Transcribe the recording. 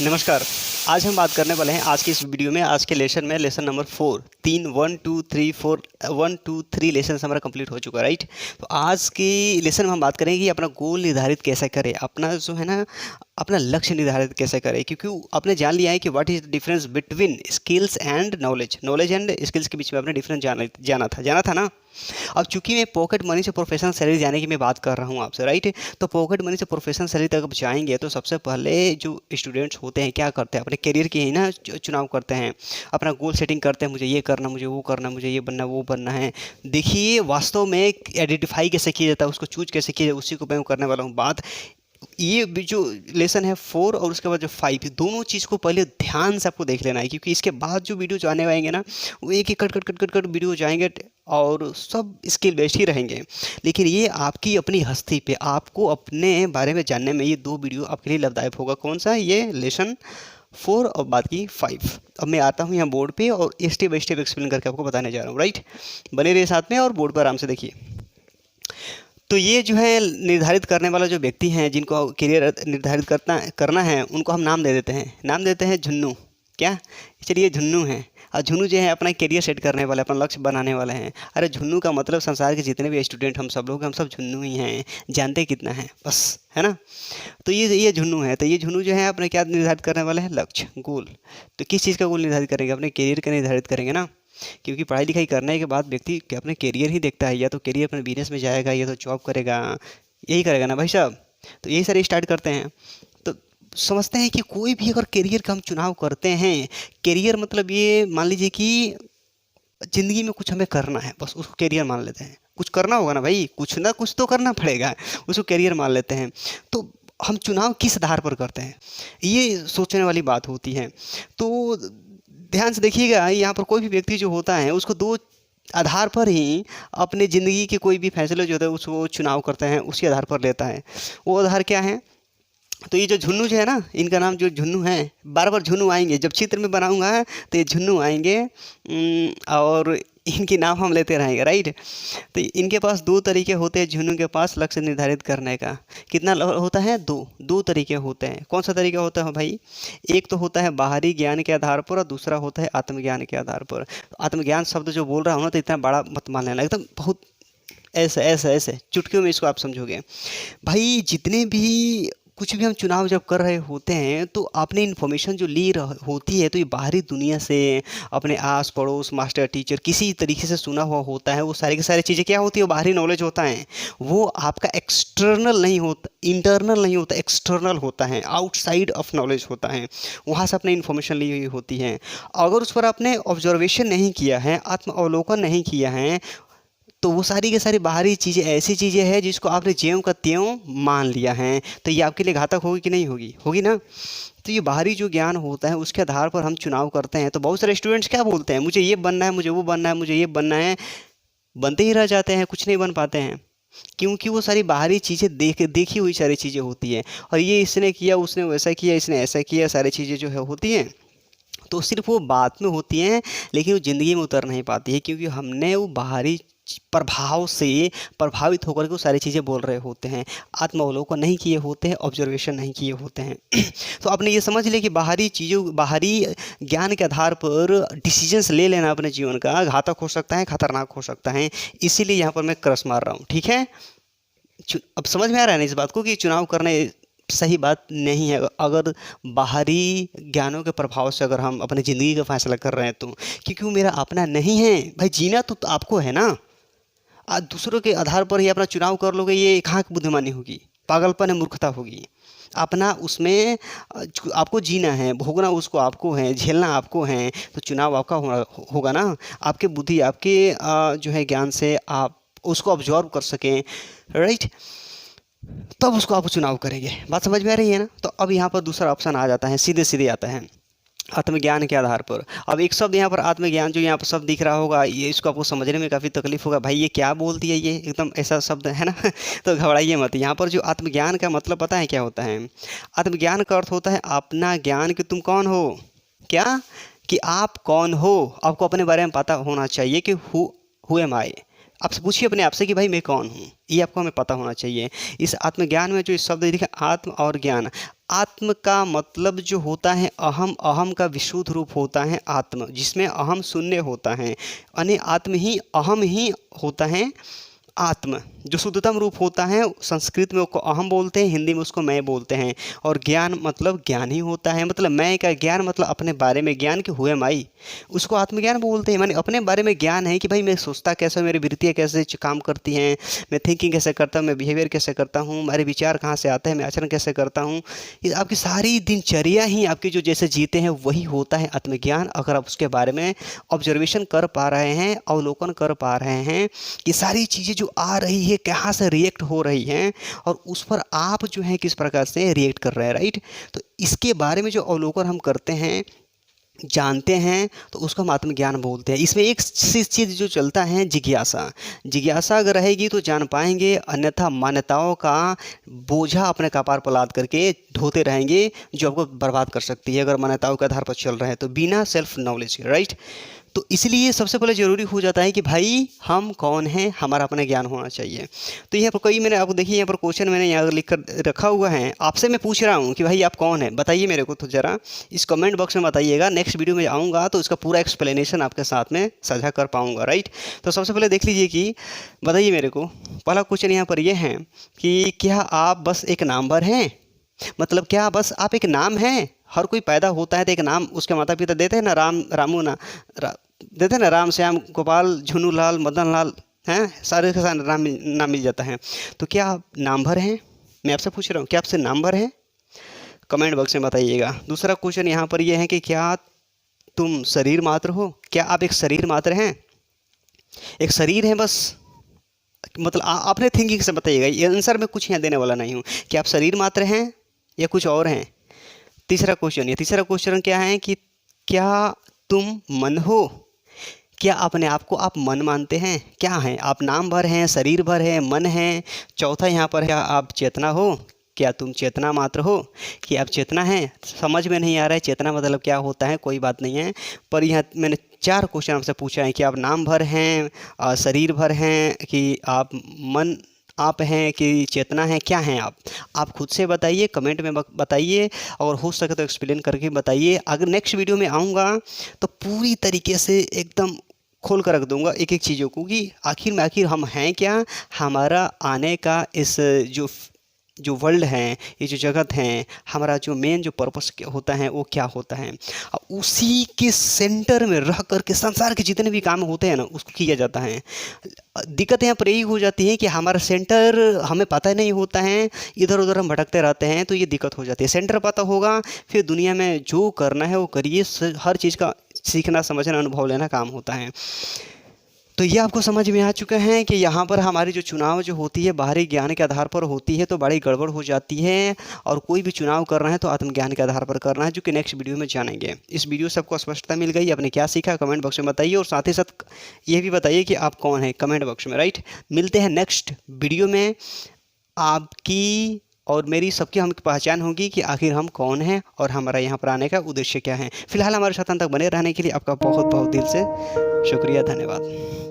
नमस्कार। आज हम बात करने वाले हैं आज की इस वीडियो में, आज के लेसन में, लेसन नंबर 4। 1 2 3 4 1 2 3 लेसन हमारा कंप्लीट हो चुका है, राइट। तो आज की लेसन में हम बात करेंगे कि अपना गोल निर्धारित कैसे करें, अपना जो है ना अपना लक्ष्य निर्धारित कैसे करें, क्योंकि आपने जान लिया है कि what is the difference between skills and knowledge and skills के बीच में आपने डिफरेंस जाना था ना। अब चूंकि मैं पॉकेट मनी से प्रोफेशनल सैलरी जाने की मैं बात कर रहा हूँ आपसे, राइट। तो पॉकेट मनी से प्रोफेशनल सैलरी तक अब जाएंगे तो सबसे पहले जो स्टूडेंट्स होते हैं क्या करते हैं, अपने करियर के ही ना चुनाव करते हैं, अपना गोल सेटिंग करते हैं, मुझे ये करना, मुझे वो करना, मुझे ये बनना, वो बनना है। देखिए वास्तव में आइडेंटिफाई कैसे किया जाता है, उसको चूज कैसे किया जाए, उसी को मैं करने वाला हूँ बात। ये जो लेसन है 4 और उसके बाद जो 5, दोनों चीज़ को पहले ध्यान से आपको देख लेना है, क्योंकि इसके बाद जो वीडियो जो आने आएंगे ना वो एक एक cut cut cut cut cut video जाएंगे और सब स्किल बेस्ड ही रहेंगे। लेकिन ये आपकी अपनी हस्ती पे, आपको अपने बारे में जानने में ये 2 वीडियो आपके लिए लाभदायक होगा। कौन सा? ये लेसन 4 और बाद की 5। अब मैं आता हूँ यहाँ बोर्ड पे और स्टेप बाई स्टेप एक्सप्लेन करके आपको बताने जा रहा हूँ, राइट। बने रहिए साथ में और बोर्ड पर आराम से देखिए। तो ये जो है निर्धारित करने वाला जो व्यक्ति हैं, जिनको करियर निर्धारित करना है, उनको हम नाम दे देते हैं झुन्नू। क्या? चलिए झुन्नू हैं। और झुन्नू जो है अपना करियर सेट करने वाले, अपना लक्ष्य बनाने वाले हैं। अरे झुन्नू का मतलब संसार के जितने भी स्टूडेंट हम सब लोग, हम सब झुन्नू ही हैं, जानते कितना है बस, है ना। तो ये झुन्नू है। तो ये झुन्नू जो है अपने क्या निर्धारित करने वाले हैं? लक्ष्य, गोल। तो किस चीज़ का गोल निर्धारित करेंगे? अपने करियर का निर्धारित करेंगे ना, क्योंकि पढ़ाई लिखाई करने के बाद व्यक्ति अपने करियर ही देखता है, या तो करियर अपने बिजनेस में जाएगा, या तो जॉब करेगा, यही करेगा ना भाई साहब। तो यही सारे स्टार्ट करते हैं। तो समझते हैं कि कोई भी अगर करियर का हम चुनाव करते हैं, करियर मतलब ये मान लीजिए कि ज़िंदगी में कुछ हमें करना है, बस उसको करियर मान लेते हैं। कुछ करना होगा ना भाई, कुछ ना कुछ तो करना पड़ेगा, उसको करियर मान लेते हैं। तो हम चुनाव किस आधार पर करते हैं, ये सोचने वाली बात होती है। तो ध्यान से देखिएगा, यहाँ पर कोई भी व्यक्ति जो होता है उसको 2 आधार पर ही अपने ज़िंदगी के कोई भी फैसले जो होते हैं उसको चुनाव करते हैं, उसी आधार पर लेता है। वो आधार क्या है? तो ये जो झुन्नू जो है ना, इनका नाम जो झुन्नू है, बार बार झुन्नू आएंगे जब चित्र में बनाऊंगा, तो ये झुन्नू आएंगे और इनके नाम हम लेते रहेंगे, राइट। तो इनके पास 2 तरीके होते हैं झुन्नू के पास लक्ष्य निर्धारित करने का। कितना होता है? 2 तरीके होते हैं। कौन सा तरीका होता है भाई? एक तो होता है बाहरी ज्ञान के आधार पर और दूसरा होता है आत्मज्ञान के आधार पर। तो आत्मज्ञान शब्द जो बोल रहा हूँ ना, तो इतना बड़ा मत मान लेना, एकदम बहुत ऐसे ऐसे ऐसे चुटकियों में इसको आप समझोगे भाई। जितने भी कुछ भी हम चुनाव जब कर रहे होते हैं तो आपने इन्फॉर्मेशन जो ली होती है, तो ये बाहरी दुनिया से, अपने आस पड़ोस, मास्टर टीचर, किसी तरीके से सुना हुआ होता है। वो सारी की सारी चीज़ें क्या होती है? वो बाहरी नॉलेज होता है। वो आपका एक्सटर्नल नहीं होता, इंटरनल नहीं होता, एक्सटर्नल होता है, आउटसाइड ऑफ नॉलेज होता है। वहाँ से आपने इन्फॉर्मेशन ली हुई होती है। अगर उस पर आपने ऑब्जर्वेशन नहीं किया है, आत्म अवलोकन नहीं किया है, तो वो सारी की सारी बाहरी चीज़ें ऐसी चीज़ें हैं जिसको आपने ज्यों का त्यों मान लिया है। तो ये आपके लिए घातक होगी कि नहीं होगी? होगी ना। तो ये बाहरी जो ज्ञान होता है उसके आधार पर हम चुनाव करते हैं। तो बहुत सारे स्टूडेंट्स क्या बोलते हैं? मुझे ये बनना है, मुझे वो बनना है, मुझे ये बनना है, बनते ही रह जाते हैं, कुछ नहीं बन पाते हैं, क्योंकि वो सारी बाहरी चीज़ें देखी हुई सारी चीज़ें होती हैं। और ये इसने किया, उसने वैसा किया, इसने ऐसा किया, सारी चीज़ें जो है होती हैं, तो सिर्फ वो बात में होती हैं, लेकिन वो ज़िंदगी में उतर नहीं पाती है, क्योंकि हमने वो बाहरी प्रभाव से प्रभावित होकर के वो सारी चीज़ें बोल रहे होते हैं, आत्मावलोकन नहीं किए होते हैं, ऑब्जर्वेशन नहीं किए होते हैं। तो आपने ये समझ लिया कि बाहरी चीज़ों, बाहरी ज्ञान के आधार पर डिसीजंस ले लेना अपने जीवन का घातक हो सकता है, खतरनाक हो सकता है। इसीलिए यहाँ पर मैं क्रस मार रहा हूँ, ठीक है। अब समझ में आ रहा है ना इस बात को कि चुनाव करने सही बात नहीं है अगर बाहरी ज्ञानों के प्रभाव से अगर हम अपनी ज़िंदगी का फैसला कर रहे हैं तो, क्योंकि वो मेरा अपना नहीं है भाई। जीना तो आपको है ना। आज दूसरों के आधार पर ही अपना चुनाव कर लोगे, ये कहाँ की बुद्धिमानी होगी? पागलपन है, मूर्खता होगी। अपना उसमें आपको जीना है, भोगना उसको आपको है, झेलना आपको है। तो चुनाव आपका होगा ना। आपके बुद्धि, आपके जो है ज्ञान से आप उसको ऑब्जर्व कर सकें, राइट, तब उसको आप चुनाव करेंगे। बात समझ में आ रही है ना। तो अब यहाँ पर दूसरा ऑप्शन आ जाता है, सीधे सीधे आता है आत्मज्ञान के आधार पर। अब एक शब्द यहाँ पर आत्मज्ञान जो यहाँ पर शब्द दिख रहा होगा, ये इसको आपको समझने में काफ़ी तकलीफ होगा, भाई ये क्या बोलती है, ये एकदम ऐसा शब्द है ना। तो घबराइए मत। यहाँ पर जो आत्मज्ञान का मतलब पता है क्या होता है? आत्मज्ञान का अर्थ होता है अपना ज्ञान कि तुम कौन हो। क्या? कि आप कौन हो। आपको अपने बारे में पता होना चाहिए कि हु एम आई। आपसे पूछिए अपने आप से कि भाई मैं कौन हूँ, ये आपको हमें पता होना चाहिए। इस आत्मज्ञान में जो इस शब्द दिखा, आत्म और ज्ञान, आत्म का मतलब जो होता है अहम, अहम का विशुद्ध रूप होता है आत्म, जिसमें अहम शून्य होता है, यानी आत्म ही अहम ही होता है। आत्म जो शुद्धतम रूप होता है, संस्कृत में उसको अहम बोलते हैं, हिंदी में उसको मैं बोलते हैं। और ज्ञान मतलब ज्ञान ही होता है, मतलब मैं का ज्ञान मतलब अपने बारे में ज्ञान कि हुए माई, उसको आत्मज्ञान बोलते हैं। माने अपने बारे में ज्ञान है कि भाई मैं सोचता कैसे, मेरी वृत्तियाँ कैसे काम करती हैं, मैं थिंकिंग कैसे करता हूँ, मैं बिहेवियर कैसे करता हूँ, मेरे विचार कहाँ से आते हैं, मैं आचरण कैसे करता हूँ। ये आपकी सारी दिनचर्या ही आपकी जो जैसे जीते हैं वही होता है आत्मज्ञान। अगर आप उसके बारे में ऑब्जर्वेशन कर पा रहे हैं, अवलोकन कर पा रहे हैं कि सारी चीज़ें जो आ रही है कहाँ से रिएक्ट हो रही हैं और उस पर आप जो है किस प्रकार से रिएक्ट कर रहे हैं, राइट। तो इसके बारे में जो अवलोकन हम करते हैं, जानते हैं, तो उसको हम आत्मज्ञान बोलते हैं। इसमें एक चीज़ जो चलता है जिज्ञासा, जिज्ञासा अगर रहेगी तो जान पाएंगे, अन्यथा मान्यताओं का बोझा अपने कपार पर लाद करके ढोते रहेंगे जो आपको बर्बाद कर सकती है अगर मान्यताओं के आधार पर चल रहे हैं तो, बिना सेल्फ नॉलेज के, राइट। तो इसलिए सबसे पहले ज़रूरी हो जाता है कि भाई हम कौन हैं, हमारा अपना ज्ञान होना चाहिए। तो यहाँ पर कई मैंने आपको देखिए, यहाँ पर क्वेश्चन मैंने यहाँ लिख कर रखा हुआ है, आपसे मैं पूछ रहा हूँ कि भाई आप कौन हैं, बताइए मेरे को। तो ज़रा इस कमेंट बॉक्स में बताइएगा, नेक्स्ट वीडियो में आऊँगा तो इसका पूरा एक्सप्लेनेशन आपके साथ में साझा कर पाऊँगा, राइट। तो सबसे पहले देख लीजिए कि बताइए मेरे को, पहला क्वेश्चन यहाँ पर यह है कि क्या आप बस एक नाम भर हैं, मतलब क्या बस आप एक नाम हैं। हर कोई पैदा होता है तो एक नाम उसके माता पिता देते हैं ना, राम, रामू ना, देते हैं ना, राम, श्याम, गोपाल, झुनू लाल, मदन लाल, हैं, सारे के सारे नाम मिल जाता है। तो क्या आप नाम भर हैं, मैं आपसे पूछ रहा हूँ, क्या आपसे नाम भर हैं, कमेंट बॉक्स में बताइएगा। दूसरा क्वेश्चन यहाँ पर यह है कि क्या तुम शरीर मात्र हो, क्या आप एक शरीर मात्र हैं, एक शरीर है बस, मतलब आपने थिंकिंग से बताइएगा, ये आंसर में कुछ यहाँ देने वाला नहीं हूँ। क्या आप शरीर मात्र हैं या कुछ और हैं। तीसरा क्वेश्चन क्या है कि क्या तुम मन हो, क्या अपने आप को आप मन मानते हैं, क्या हैं आप, नाम भर हैं, शरीर भर है, मन है। चौथा यहाँ पर है आप चेतना हो, क्या तुम चेतना मात्र हो, कि आप चेतना हैं। समझ में नहीं आ रहा है चेतना मतलब क्या होता है, कोई बात नहीं है, पर यहाँ मैंने 4 क्वेश्चन आपसे पूछा है कि आप नाम भर हैं, शरीर भर हैं, कि आप मन आप हैं, कि चेतना है, क्या हैं आप खुद से बताइए, कमेंट में बताइए, और हो सके तो एक्सप्लेन करके बताइए। अगर नेक्स्ट वीडियो में आऊँगा तो पूरी तरीके से एकदम खोल कर रख दूंगा एक एक चीज़ों को कि आखिर में आखिर हम हैं क्या, हमारा आने का इस जो वर्ल्ड है, ये जो जगत है, हमारा जो मेन जो पर्पस होता है वो क्या होता है। उसी के सेंटर में रह कर के संसार के जितने भी काम होते हैं ना उसको किया जाता है। दिक्कत यहाँ पर यही हो जाती है कि हमारा सेंटर हमें पता नहीं होता है, इधर उधर हम भटकते रहते हैं, तो ये दिक्कत हो जाती है। सेंटर पता होगा फिर दुनिया में जो करना है वो करिए, हर चीज़ का सीखना, समझना, अनुभव लेना काम होता है। तो ये आपको समझ में आ चुका है कि यहाँ पर हमारी जो चुनाव जो होती है बाहरी ज्ञान के आधार पर होती है तो बड़ी गड़बड़ हो जाती है, और कोई भी चुनाव कर रहे हैं तो आत्मज्ञान के आधार पर करना है, जो कि नेक्स्ट वीडियो में जानेंगे। इस वीडियो से आपको स्पष्टता मिल गई, आपने क्या सीखा कमेंट बॉक्स में बताइए, और साथ ही साथ ये भी बताइए कि आप कौन हैं कमेंट बॉक्स में, राइट। मिलते हैं नेक्स्ट वीडियो में, आपकी और मेरी सबकी हम पहचान होगी कि आखिर हम कौन हैं और हमारा यहाँ पर आने का उद्देश्य क्या है। फिलहाल हमारे साथ अंत तक बने रहने के लिए आपका बहुत बहुत दिल से शुक्रिया, धन्यवाद।